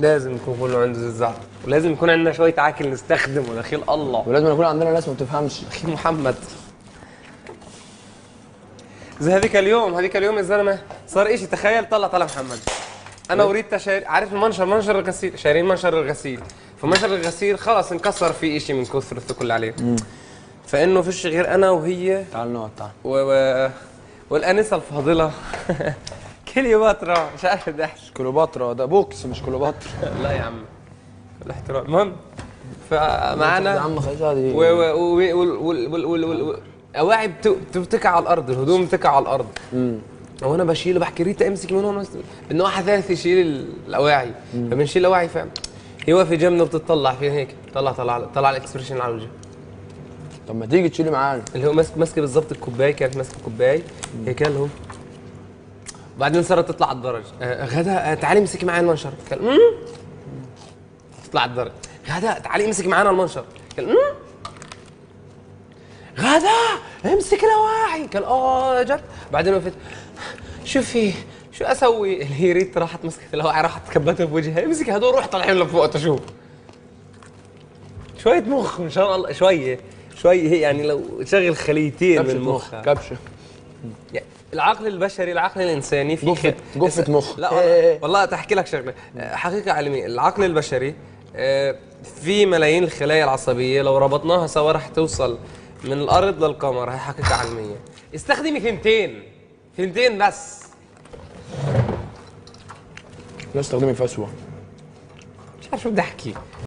لازم يكون كله عنده زيت زعتر، ولازم يكون عندنا شويه عاكل نستخدمه دخيل الله. ولازم يكون عندنا ناس ما بتفهمش. اخي محمد، زي هذيك اليوم يا زلمه صار اشي، تخيل طلع محمد انا وريتا عارف منشر الغسيل، شايرين منشر الغسيل، فمنشر الغسيل خلص انكسر في اشي من كثر الثقل اللي عليه. فانه فيش غير انا وهي تعال نقعد تعال. والانسه الفاضله كليوباترا، مش عارف ضحك. كليوباترا ده بوكس مش كليوباترا. لا يا عم الاحترام. المهم فمعنا يا عم خلاص عادي. اواعي بتتكع على الارض، الهدوم بتتكع على الارض. وانا بشيله بحكي ريتا امسك من هون، بدنا واحد ثالث يشيل الاواعي، فبنشيل الاواعي فاهم. هي واقفه جنبنا بتطلع فيها هيك، طلع الاكسبريشن على وجهها. طب ما تيجي تشيلي معانا. اللي هو ماسكه بالظبط الكوبايه، كانت ماسكه كوبايه هيك اللي هو. بعدين صارت تطلع على الدرج، غدا تعالي امسكي معايا المنشر. قال تطلع على الدرج، غدا تعالي امسكي معانا المنشر. قال غدا امسك الاواعي. قال جد. بعدين وقفت شوفي شو اسوي؟ هي ريت راحت مسكت الاواعي، راحت كبتها في وجهها، امسك هدول روح طالعين لفوق تشوف. شويه مخ ان شاء الله، شويه هي يعني لو تشغل خليتين من المخ. كبشه. يعني العقل البشري، العقل الانساني في جفة مخ. لا والله تحكي لك شغله حقيقه علميه. العقل البشري في ملايين الخلايا العصبيه، لو ربطناها سوا رح توصل من الارض للقمر. هي حقيقه علميه. استخدمي ثنتين بس. لا استخدمي فسوه. مش عارف شو بدي احكي.